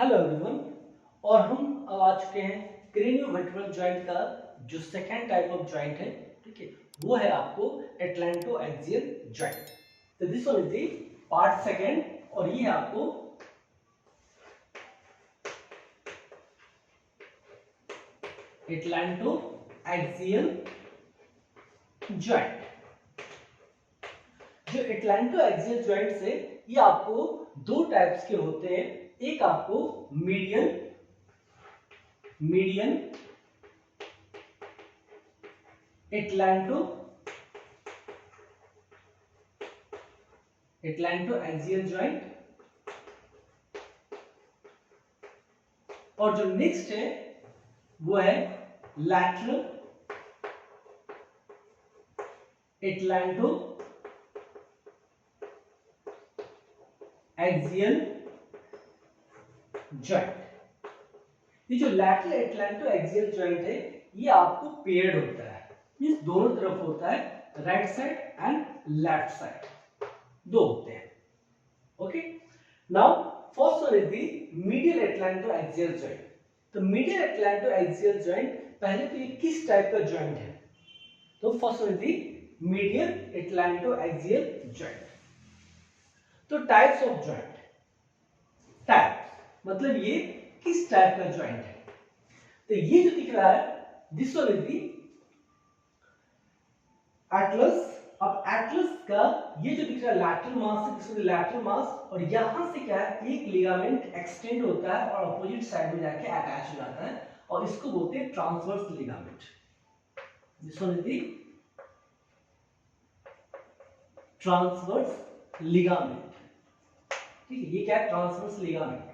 Hello everyone. और हम अब आ चुके हैं क्रेनियो वर्टिब्रल जॉइंट का जो सेकेंड टाइप ऑफ जॉइंट है, ठीक है, वो है आपको एटलांटो एक्सियल जॉइंट। तो this one is the part second और ये है आपको एटलांटो एक्सियल जॉइंट। जो एटलांटो एक्सियल जॉइंट से ये आपको दो टाइप्स के होते हैं। एक आपको मीडियन एटलांटो एक्सियल जॉइंट और जो नेक्स्ट है वो है लैटरल एटलांटो एक्सियल जॉइंट। ये जो लैटरल एटलांटो एक्सियल जॉइंट है ये आपको पेयर्ड होता है, मींस दोनों तरफ होता है, right side and left side दो होते हैं। Okay, now first one is the medial atlanto axial joint. तो मीडियल एटलांटो एक्सियल जॉइंट पहले तो ये किस टाइप का जॉइंट है? तो first one is the medial atlanto axial joint. तो टाइप्स ऑफ जॉइंट, टाइप मतलब ये किस टाइप का जॉइंट है। तो ये जो दिख रहा है this one is the Atlas. अब एटलस का ये जो दिख रहा है लैटरल मास है, दिस इज लैटरल मास, और यहां से क्या है एक लिगामेंट एक्सटेंड होता है और अपोजिट साइड में जाके अटैच हो जाता है और इसको बोलते हैं transverse ligament. This one is the transverse ligament. ठीक है, ये क्या है? Transverse ligament.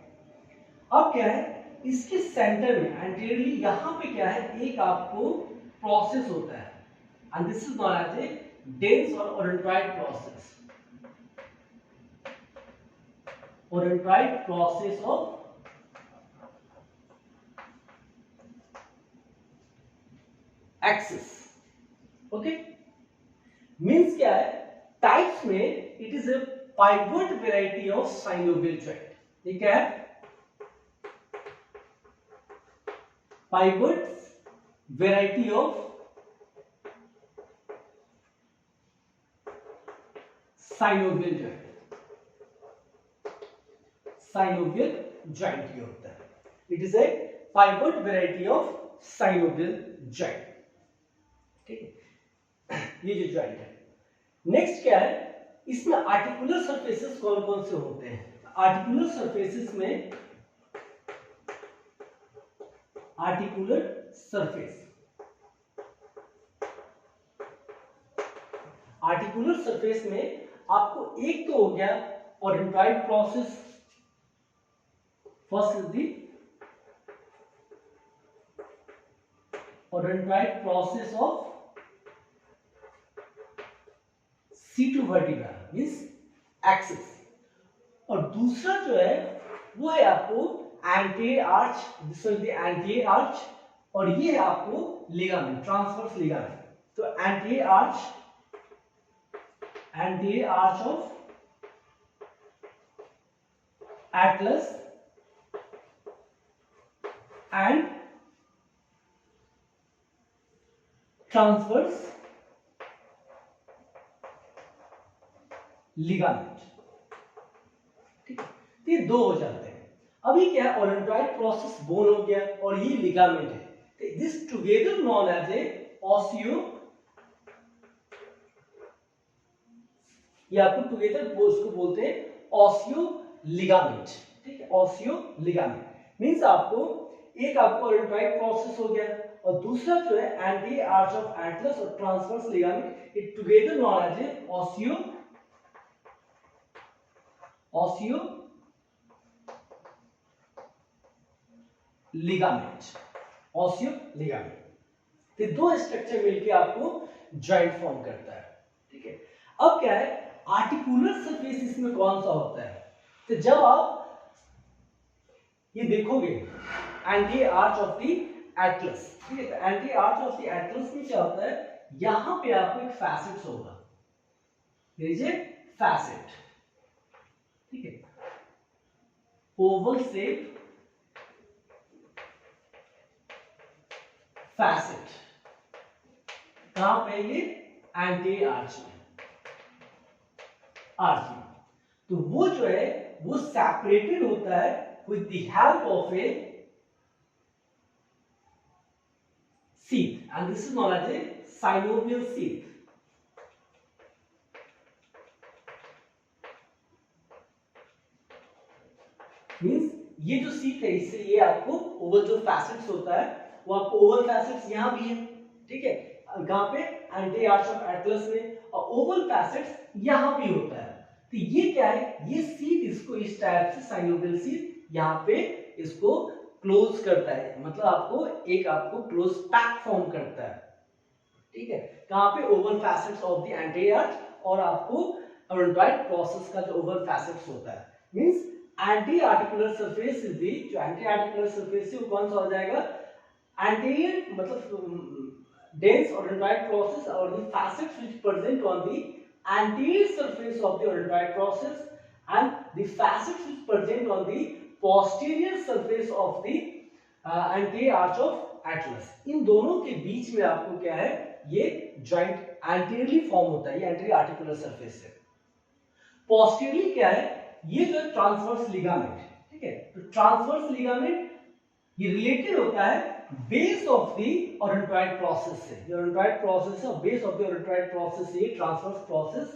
अब क्या है इसके सेंटर में एंटीरियरली यहां पे क्या है एक आपको प्रोसेस होता है and this is known as a dens और odontoid process. Odontoid process of axis. Okay, means क्या है टाइप्स में it is a pivot variety of synovial joint. ये क्या है? Pivot variety of synovial joint. Synovial joint ये होता है, it is a pivot variety of synovial joint. ठीक है, ये जो जॉइंट है। नेक्स्ट क्या है इसमें आर्टिकुलर सरफेसेस कौन कौन से होते हैं? आर्टिकुलर सरफेसेस में आर्टिकुलर सरफेस, आर्टिकुलर सरफेस में आपको एक तो हो गया odontoid process. First is the odontoid process of C2 vertebra means axis, और दूसरा जो है वो है आपको anterior arch, this is the anterior arch, और ये है आपको लिगामेंट, ट्रांसवर्स लिगामेंट। तो anterior arch of atlas and transverse ligament. ठीक है, तो ये दो हो जाते हैं। अभी क्या है ओडेंट्राइट प्रोसेस बोन हो गया और ये लिगामेंट है, this together known as a osseo, ये आपको टुगेदर उसको बोलते हैं ऑसियो लिगामेंट। ठीक है, ऑसियो लिगामेंट मींस आपको एक आपको ओडेंट्राइट प्रोसेस हो गया और दूसरा जो है एंटीरियर आर्च ऑफ एटलस और transverse ligament, it together known as a osseo ligament. Osseo ligament, ये दो स्ट्रक्चर मिलके आपको जॉइंट फॉर्म करता है। ठीक है, अब क्या है आर्टिकुलर सरफेस इसमें कौन सा होता है? तो जब आप ये देखोगे anterior arch of the Atlas, ठीक है, तो anterior arch of the Atlas में क्या होता है यहां पे आपको एक फैसेट्स होगा, देयर इज ए फैसेट। ठीक है, ओवल शेप फैसेट कहां पे ये एंटी आर्च में, आर्च में। तो वो जो है वो सेपरेटेड होता है with the help of A sheath and this is known as a synovial sheath. Means ये जो शीथ है इससे ये आपको ओवल जो फैसेट्स होता है वो आपको ओवल फैसेट्स यहां भी है, ठीक है, कहां पे एंटी आर्च ऑफ एटलस में, और ओवल फैसेट्स यहां भी होता है। तो ये क्या है, ये शीथ इसको इस टाइप से साइनोवियल शीथ यहां पे इसको क्लोज करता है, मतलब आपको एक आपको क्लोज पैक फॉर्म करता है, ठीक है, कहां पे Oval facets of the anti arch और आपको ओडोंटॉइड प्रोसेस का जो ओवल फैसेट्स होता है। Means anti articular surface is the, जो एंटी आर्टिकुलर सरफेस है वो कौन सा हो जाएगा, एंटीरियर मतलब dense odontoid process or the facets which present on the anterior surface of the odontoid process and the facets which present on the posterior surface of the anterior arch of atlas। इन दोनों के बीच में आपको क्या है, ये joint anteriorly form होता है, ये एंटीरियर आर्टिकुलर सरफेस है। पोस्टीरियरली क्या है, ये जो ट्रांसवर्स लिगामेंट, ठीक है, तो ट्रांसवर्स लिगामेंट ये रिलेटेड होता है base of the odontoid process से, ये ओडोंटॉइड प्रोसेस है, base of the odontoid process से transverse process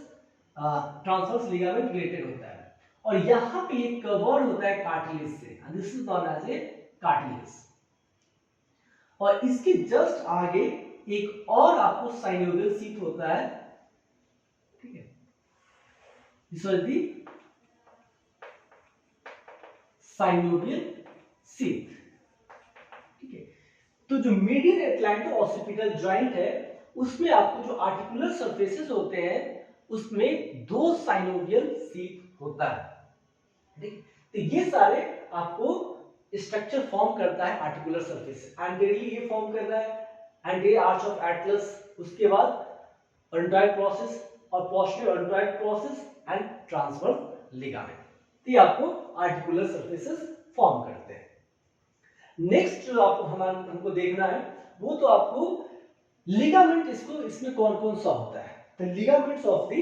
transverse ligament related होता है, और यहां पे ये कवर्ड होता है कार्टिलेज से, this is known as a cartilage. और इसके जस्ट आगे एक और आपको साइनोवियल शीथ होता है, ठीक है, this was the synovial sheath, ठीक है। तो जो मीडियल एटलैंटो ऑसिपिटल जॉइंट है उसमें आपको जो आर्टिकुलर सरफेसेस होते हैं उसमें दो साइनोवियल शीथ होता है, ठीक। तो ये सारे आपको स्ट्रक्चर फॉर्म करता है आर्टिकुलर सरफेस, एंटीरियरली ये फॉर्म कर रहा है एंटीरियर आर्च ऑफ एटलस, उसके बाद ओडोंटॉइड प्रोसेस और posterior odontoid process and transverse ligament, ये आपको आर्टिकुलर सरफेसेस फॉर्म करते हैं। नेक्स्ट जो आपको हमको देखना है वो तो आपको लिगामेंट, इसको इसमें कौन कौन सा होता है, the ligaments of the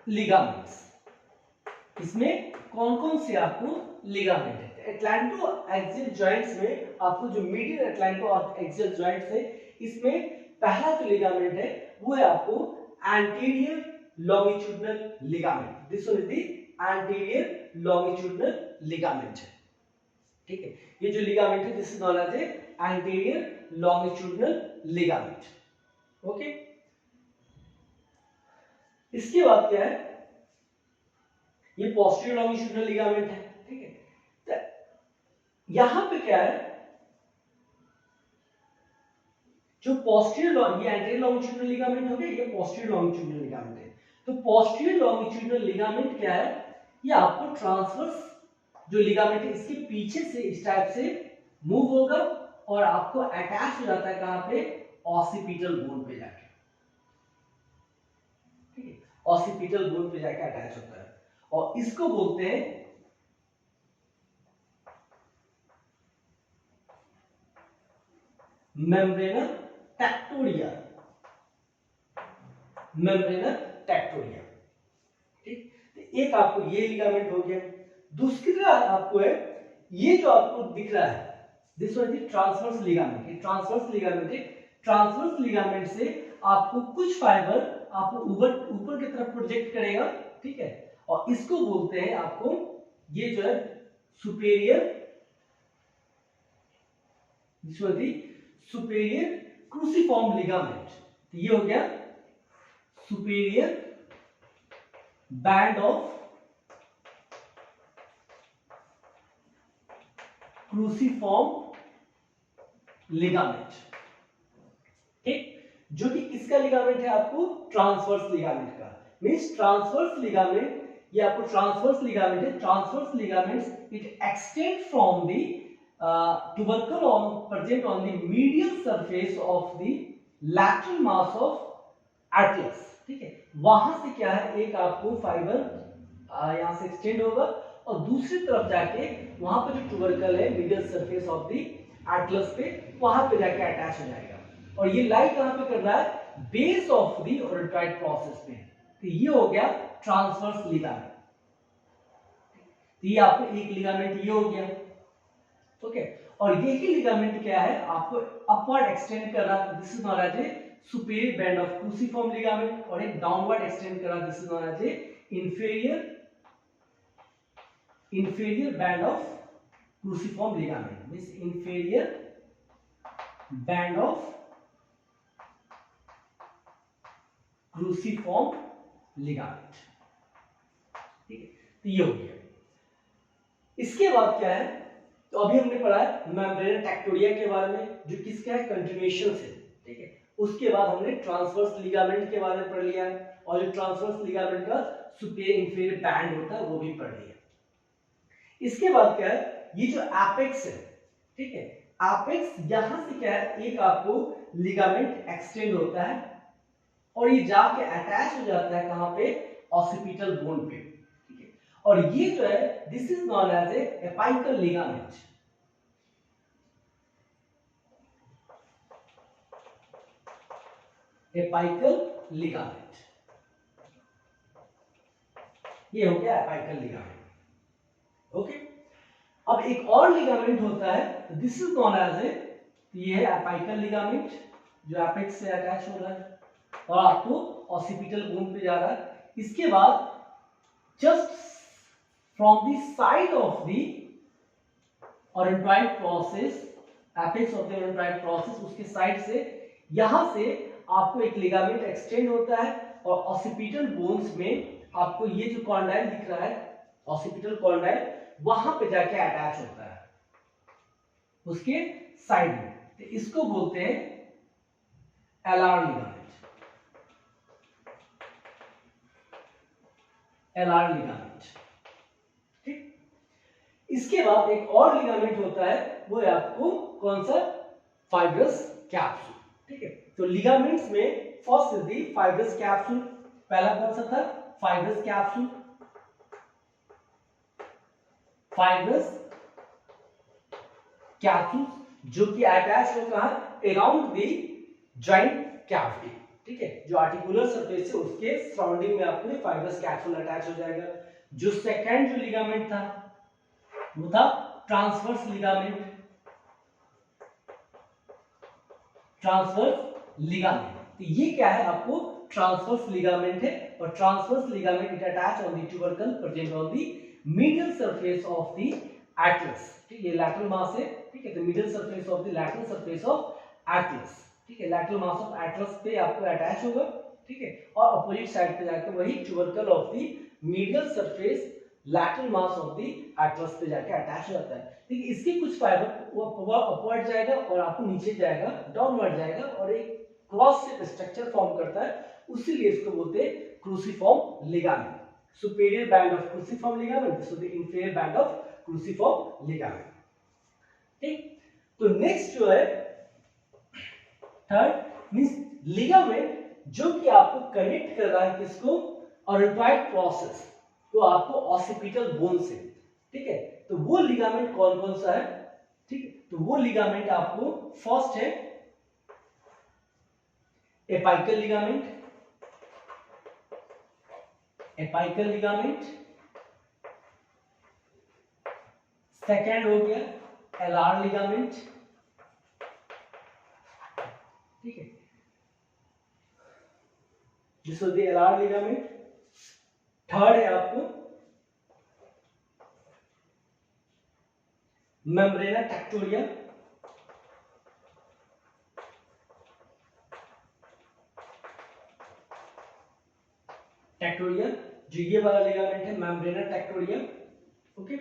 ligaments, इसमें कौन कौन से आपको लिगामेंट है। एटलैंटो एक्सियल जॉइंट्स में आपको जो मीडियल एटलैंटो और एक्सियल जॉइंट्स है इसमें पहला जो लिगामेंट है वो है आपको anterior longitudinal ligament, this one is the anterior longitudinal ligament, ठीक है, ये जो लिगामेंट है this is known as a anterior longitudinal ligament, okay. इसके बाद क्या है, ये पोस्टीरियर लॉन्गिट्यूडिनल लिगामेंट है, ठीक है। तो यहां पे क्या है, जो पोस्टीरियर, ये एंटीरियर लॉन्गिट्यूडिनल लिगामेंट हो गया, ये पोस्टीरियर लॉन्गिट्यूडिनल लिगामेंट है। तो पोस्टीरियर लॉन्गिट्यूडिनल लिगामेंट क्या है, ये आपको ट्रांसवर्स जो लिगामेंट है इसके पीछे से इस टाइप से मूव होगा और आपको अटैच हो जाता है कहां पे, ऑसिपिटल बोन पे जाके, ठीक है, ऑसिपिटल बोन पे जाके अटैच होता है, और इसको बोलते हैं मेम्ब्रेनल टेक्टोरिया, मेम्ब्रेनल टेक्टोरिया, ठीक। एक आपको ये लिगामेंट हो गया, दूसरा आपको है ये जो आपको दिख रहा है this one is transverse ligament, ये ट्रांसवर्स लिगामेंट है। ट्रांसवर्स लिगामेंट से आपको कुछ फाइबर आपको ऊपर की तरफ प्रोजेक्ट करेगा, ठीक है, और इसको बोलते हैं आपको, ये जो है superior, this one is superior cruciform ligament, तो ये हो गया superior band of cruciform ligament, ठीक, जो कि किसका लिगामेंट है आपको, ट्रांसवर्स लिगामेंट का। मींस ट्रांसवर्स लिगामेंट, ये आपको ट्रांसवर्स लिगामेंट है, transverse ligaments it extend from the tubercle on present on the medial surface of the lateral mass of atlas, ठीक है, वहां से क्या है, एक आपको फाइबर यहां से एक्सटेंड होगा और दूसरी तरफ जाके वहां पर जो ट्यूबरकल है medial surface of the Atlas पे, वहां पे जाके अटैच हो जाएगा। और ये लाई कहां पे कर रहा है? बेस ऑफ द ओरेट्राइड प्रोसेस में। तो ये हो गया ट्रांसवर्स लिगामेंट। तो ये आपको एक लिगामेंट ये हो गया, ओके। और यही लिगामेंट क्या है? आपको अपवर्ड एक्सटेंड कर रहा है, this is known as a superior band of cruciform ligament, और एक डाउनवर्ड एक्सटेंड कर रहा है, this is known as a inferior band of cruciform ligament, means inferior band of cruciform ligament। ठीक है, तो ये हो गया। इसके बाद क्या है? तो अभी हमने पढ़ा है मेम्ब्रेना टेक्टोरिया के बारे में, जो किसका है? कंटिन्यूएशन से। ठीक है, उसके बाद हमने ट्रांसवर्स लिगामेंट के बारे में पढ़ लिया है, और जो ट्रांसवर्स लिगामेंट का सुपीरियर इंफीरियर बैंड होता है वो भी पढ़ लिया। इसके बाद क्या है? ये जो एपेक्स है, ठीक है, एपेक्स यहां से क्या है? एक आपको लिगामेंट एक्सटेंड होता है और ये जाके अटैच हो जाता है कहां पे? ऑसिपिटल बोन पे। ठीक है, और ये जो है this is known as a apical ligament. Apical ligament, ये हो गया एपाइकल लिगामेंट। ओके, अब एक और लिगामेंट होता है, this is known as a, ये है एपाइकल लिगामेंट जो एपेक्स से अटैच हो रहा है और आपको ऑसिपिटल बोन पे जा रहा है। इसके बाद just from the side of the odontoid process, apex of the odontoid process, उसके साइड से यहां से आपको एक लिगामेंट एक्सटेंड होता है और ऑसिपिटल बोन्स में आपको ये जो कॉन्डाइल दिख रहा है, ऑसिपिटल कॉन्डाइल, वहां पे जाके अटैच होता है उसके साइड में। तो इसको बोलते हैं एलार लिगामेंट। एलार लिगामेंट, ठीक। इसके बाद एक और लिगामेंट होता है, वो है आपको कौन सा? Fibrous capsule. ठीक है, तो लिगामेंट्स में first is the fibrous capsule. पहला कौन सा था? Fibrous capsule. फाइब्रस कैप्सूल जो कि अटैच हो कहां? Around the joint cavity. ठीक है, जो आर्टिकुलर सरफेस है उसके सराउंडिंग में आपको फाइब्रस कैप्सूल अटैच हो जाएगा। जो सेकंड जो लिगामेंट था वो था ट्रांसवर्स लिगामेंट। ट्रांसवर्स लिगामेंट, तो ये क्या है? आपको ट्रांसवर्स लिगामेंट है, और transverse ligament it attach on the tubercle present on the middle surface of the Atlas. ठीक है, लैटरल मास है। ठीक है, तो middle surface of the lateral surface of Atlas. ठीक है, लैटरल मास ऑफ एटलस पे आपको अटैच होगा। ठीक है, और अपोजिट साइड पे जाके वही tubercle of the middle surface lateral mass of the Atlas पे जाके अटैच हो जाता है। ठीक है, इसके कुछ फाइबर वो अपवर्ड जाएगा और आपको नीचे जाएगा, डाउनवर्ड जाएगा, और एक क्रॉस शेप स्ट्रक्चर फॉर्म करता है, उसीलिए इसको बोलते हैं cruciform ligament. Superior band of cruciform ligament, this is the inferior band of cruciform ligament. ठीक, तो नेक्स्ट जो है थर्ड मींस लिगामेंट जो कि आपको कनेक्ट कर रहा है किसको? ओरेंटॉइड प्रोसेस को आपको ऑसिपिटल बोन से। ठीक है, तो वो लिगामेंट कौन कौन सा है? ठीक है, तो वो लिगामेंट आपको फर्स्ट है apical ligament. Apical ligament, second हो गया एलार लिगामेंट। ठीक है, this is the alar ligament. Third है आपको मेम्ब्रेना टेक्टोरिया। टेक्टोरिया जो ये वाला लिगामेंट है, मेम्ब्रेना टेक्टोरिया। ओके,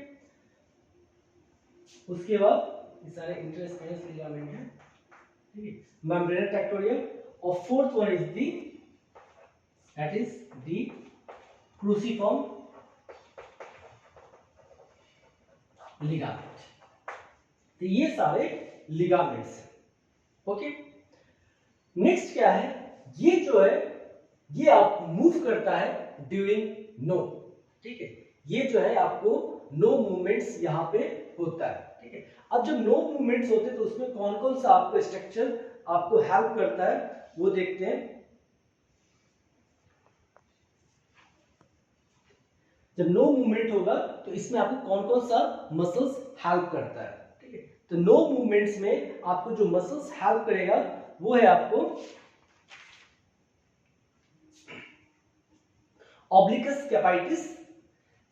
उसके बाद ये सारे इंटरस्पेस लिगामेंट है। ठीक है, मेम्ब्रेना टेक्टोरिया। और fourth one is the, that is the cruciform ligament. तो ये सारे लिगामेंट्स हैं। ओके, नेक्स्ट क्या है? ये जो है ये आप मूव करता है ड्यूरिंग नो। ठीक है, ये जो है आपको नो मूवमेंट्स यहाँ पे होता है, ठीक है। अब जब नो मूवमेंट्स होते हैं तो उसमें कौन कौन सा आपको स्ट्रक्चर आपको हेल्प करता है वो देखते हैं। जब नो मूवमेंट होगा तो इसमें आपको कौन कौन सा मसल्स हेल्प करता है, ठीक है। तो नो मूवमेंट्स में आपको जो मसल्स हेल्प करेगा वो है आपको obliquus capitis,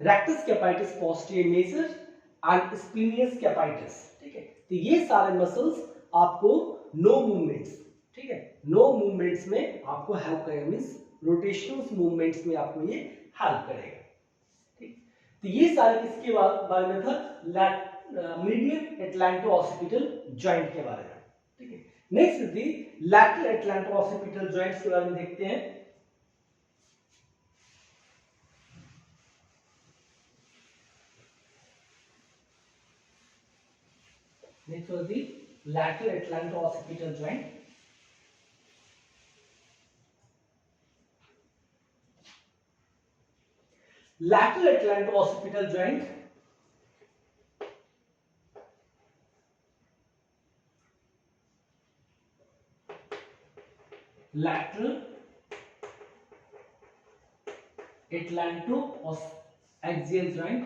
rectus capitis posterior major and splenius capitis, ठीक है। तो ये सारे मसल्स आपको नो मूवमेंट्स, ठीक है, नो मूवमेंट्स में आपको हेल्प करेगा, मींस रोटेशनल मूवमेंट्स में आपको ये हेल्प करेगा, ठीक। तो ये सारे किसके बारे में था, मीडियम एटलांटो-ऑसिपिटल जॉइंट के बारे में, ठीक है। Next is the lateral atlanto-occipital joints के बारे में देखते हैं। Next was the lateral atlanto-occipital joint. Lateral atlanto-occipital joint lateral atlanto-axial joint,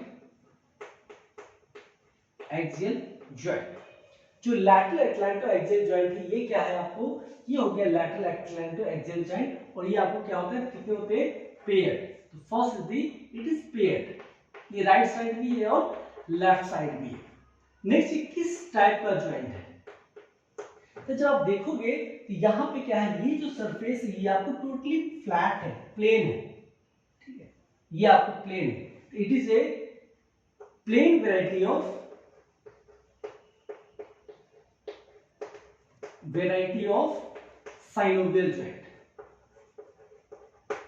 axial joint। जो लैटरल एटलांटो एक्सियल जॉइंट है ये क्या है आपको, ये हो गया लैटरल एटलांटो एक्सियल जॉइंट, और ये आपको क्या होता है, कितने होते हैं, पेयर्ड। तो first the it is paired, ये राइट साइड भी है और लेफ्ट साइड भी है। नेक्स्ट ये किस टाइप का जॉइंट है, तो जब आप देखोगे तो यहाँ पे क्या है, ये जो सरफेस है ये आपको टोटली फ्लैट है, प्लेन है, ठीक है, ये आपको प्लेन है। It is a plane variety of synovial joint,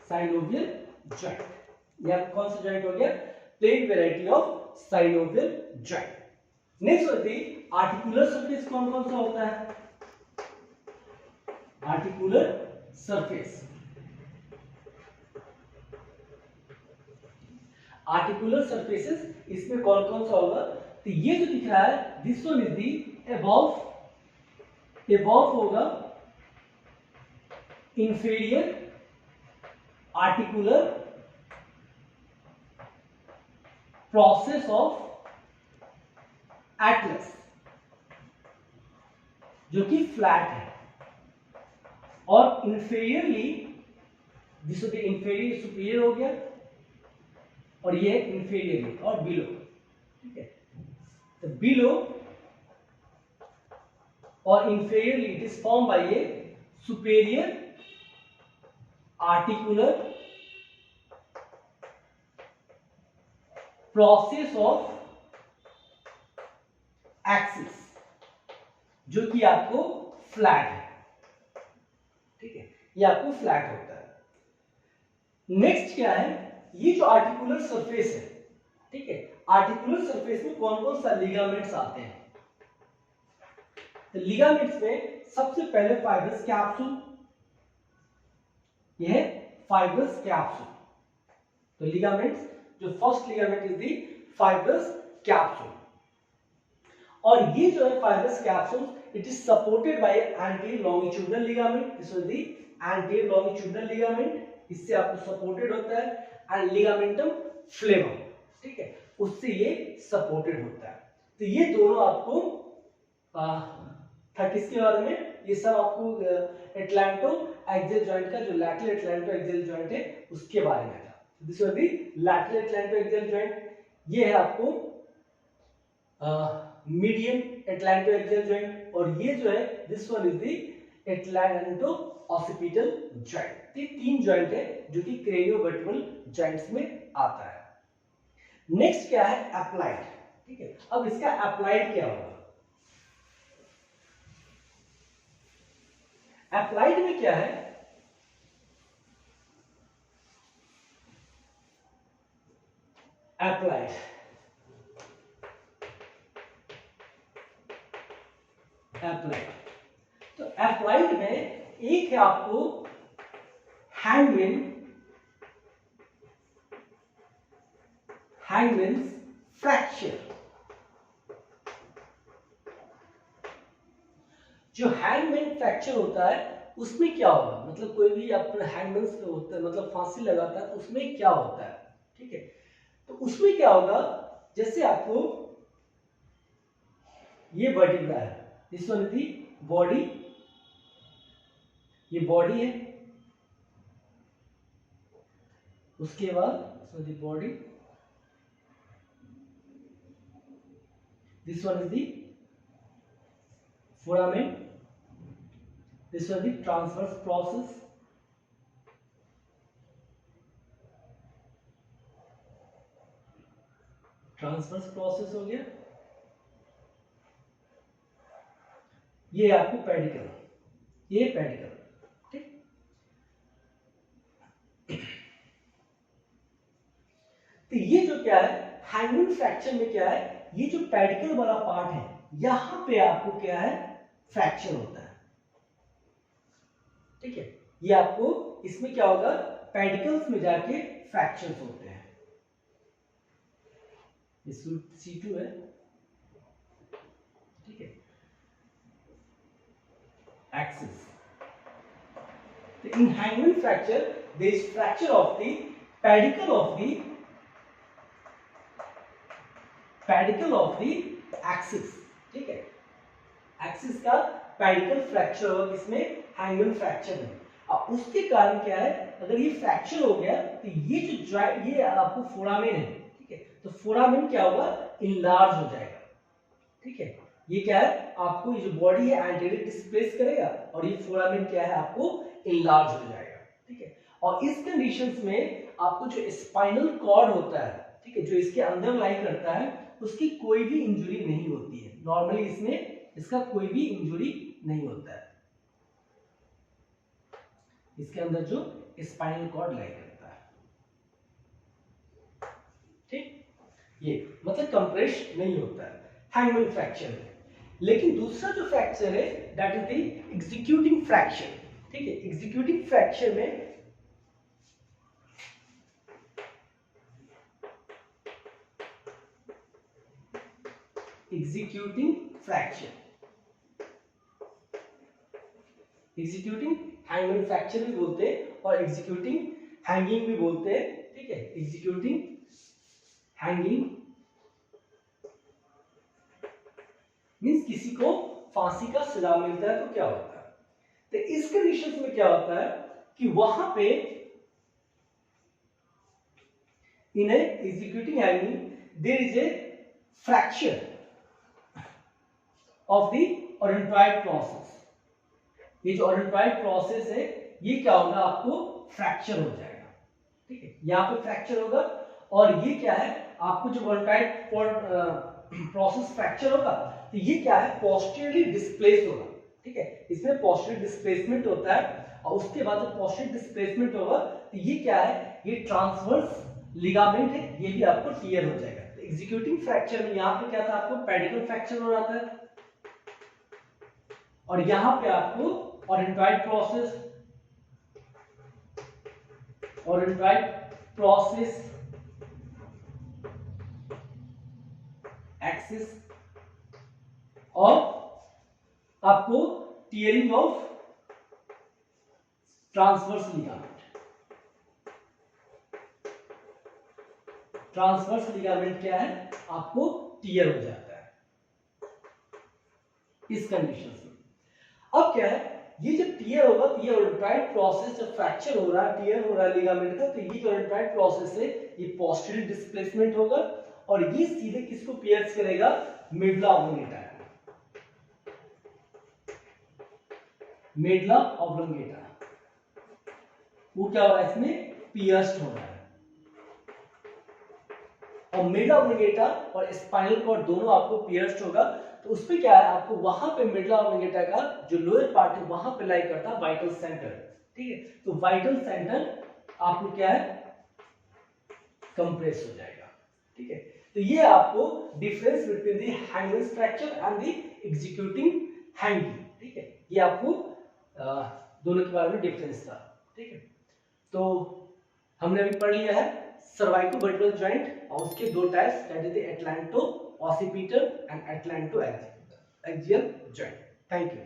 synovial joint, यह कौन सा जॉइंट हो गया, plane variety of synovial joint। Next होती है आर्टिकुलर सरफेस, कौन कौन सा होता है, आर्टिकुलर सरफेस, आर्टिकुलर सरफेसेस इसमें कौन कौन सा होगा, तो ये जो दिख रहा है this one is the above होगा inferior articular process of atlas, जो कि फ्लैट है, और inferiorly this will be inferior, superior हो गया, और ये इंफीरियरली और बिलो, ठीक है। तो बिलो और inferiorly it is form by A superior articular process of axis, जो कि आपको फ्लैट है, ठीक है, ये आपको फ्लैट होता है। नेक्स्ट क्या है, ये जो आर्टिकुलर सरफेस है, ठीक है, आर्टिकुलर सरफेस में कौन कौन सा लिगामेंट्स आते हैं, तो लिगामेंट्स में सबसे पहले फाइब्रस कैप्सूल, यह है फाइब्रस कैप्सूल। तो लिगामेंट्स, जो first ligament is the fibrous capsule, और ये जो है fibrous capsule it is supported by anterior longitudinal ligament, this is the anterior longitudinal ligament, इससे आपको सपोर्टेड होता है, एंड लिगामेंटम फ्लेमम, ठीक है, उससे ये सपोर्टेड होता है। तो ये दोनों आपको था किसके बारे में, ये सब आपको एटलांटो एक्सियल जॉइंट का जो लैटरल एटलांटो एक्सियल जॉइंट है उसके बारे में था। This was the lateral atlanto axial joint, ये है आपको मीडियम एटलांटो एक्सियल जॉइंट, और ये जो है this one is the atlanto occipital joint. ये तीन जॉइंट है जो कि क्रेनियोवर्टेब्रल जॉइंट्स में आता है। नेक्स्ट क्या है, अप्लाइड, ठीक है। अब इसका अप्लाइड क्या होगा, अप्लाइड में क्या है, अप्लाइड अप्लाइड तो अप्लाइड में एक है आपको हैंग मीन्स फ्रैक्चर। जो हैंगमैन फ्रैक्चर होता है उसमें क्या होगा, मतलब कोई भी अपना हैंगमैन होता है मतलब फांसी लगाता है तो उसमें क्या होता है, ठीक है। तो उसमें क्या होगा, जैसे आपको ये वर्टिब्रा है, दिस वन थी बॉडी, ये बॉडी है, उसके बाद body, this one is the foramen, this was the transverse process, transverse process हो गया, ये आपको पेडिकल, ये पेडिकल, ठीक। तो ये जो क्या है हैंगमैन फ्रैक्चर में क्या है, ये जो पेडिकल वाला पार्ट है यहां पे आपको क्या है फ्रैक्चर होता है, ठीक है। ये आपको इसमें क्या होगा, पेडिकल्स में जाके फ्रैक्चर्स होते हैं। C2 है, ठीक है, एक्सिस। तो in hangman fracture there is fracture of the pedicle of the axis, ठीक है। एक्सिस का पेडिकल फ्रैक्चर होगा किसमें, हैंगमैन फ्रैक्चर में। अब उसके कारण क्या है, अगर ये फ्रैक्चर हो गया तो ये जो ये आपको फोरामेन है, ठीक है, तो फोरामेन क्या होगा, इनलार्ज हो जाएगा, ठीक है। ये क्या है आपको, ये जो बॉडी है एंटीरियर डिस्प्लेस करेगा और ये फोरामेन क्या है आपको इनलार्ज हो जाएगा, ठीक है। और इस कंडीशंस में आपको जो स्पाइनल कॉर्ड होता है, ठीक है, जो इसके अंदर लाई करता है, उसकी कोई भी इंजुरी नहीं होती है। नॉर्मली इसमें इसका कोई भी इंजुरी नहीं होता है, इसके अंदर जो स्पाइनल कॉर्ड लाई करता है, ठीक। ये मतलब कंप्रेस नहीं होता है हैंगमैन फ्रैक्चर में। लेकिन दूसरा जो फ्रैक्चर है that is the executing fracture, ठीक है। एग्जीक्यूटिंग फ्रैक्चर में एग्जीक्यूटिंग हैंगमैन फ्रैक्चर भी बोलते हैं और एग्जीक्यूटिंग हैंगिंग भी बोलते हैं, ठीक है। एग्जीक्यूटिंग हैंगिंग मींस किसी को फांसी का सजा मिलता है तो क्या होता है, तो इस कंडीशन में क्या होता है कि वहां पे in executing hanging there is a fracture of the odontoid process. ये जो ओडोंटॉइड प्रोसेस है ये क्या होगा, आपको फ्रैक्चर हो जाएगा, ठीक है। यहाँ पे फ्रैक्चर होगा और ये क्या है आपको जो ओडोंटॉइड प्रोसेस फ्रैक्चर होगा तो ये क्या है पोस्टीरियरली डिस्प्लेस होगा, ठीक है। इसमें पोस्टीरियर डिस्प्लेसमेंट होता है और उसके बाद जब पोस्टीरियर डिस्प्लेसमेंट होगा तो ये क्या है, ये ट्रांसवर्स लिगामेंट है, ये भी आपको टियर हो जाएगा। तो एग्जीक्यूटिंग फ्रैक्चर में यहाँ पे क्या था, आपको पेडिकल फ्रैक्चर हो रहा था और यहां पे आपको ओडोंटॉइड प्रोसेस एक्सिस और आपको टियरिंग ऑफ ट्रांसवर्स लिगामेंट क्या है, आपको टियर हो जाता है इस कंडीशन में। अब क्या है, ये जब टियर होगा तो ये ओडोंटॉइड प्रोसेस जब फ्रैक्चर हो रहा है, टियर हो रहा है लिगामेंट का, तो ये जो ओडोंटॉइड प्रोसेस है ये पोस्टीरियर डिस्प्लेसमेंट होगा और ये सीधे किसको पियर्स करेगा, मेडुला ऑब्लोंगेटा, मेडुला ऑब्लोंगेटा वो क्या हो रहा है, इसमें पियर्स्ड हो रहा है। और मेडुला ऑब्लोंगेटा और स्पाइनल कॉर्ड दोनों आपको पियर्स्ड होगा, तो उसमें क्या है आपको वहां पे मेडुला ऑब्लोंगेटा का जो लोअर पार्ट है वहां पे लाई करता है वाइटल सेंटर, ठीक है। तो वाइटल सेंटर आपको क्या है कंप्रेस हो जाएगा, ठीक है। तो ये आपको difference between the hangman fracture and the executing hanging, ठीक है। ये आपको दोनों के बारे में डिफरेंस था, ठीक है। तो हमने अभी पढ़ लिया है सर्वाइकोवर्टिब्रल जॉइंट और उसके दो types, that is the atlanto occipital and atlanto axial joint. Thank you.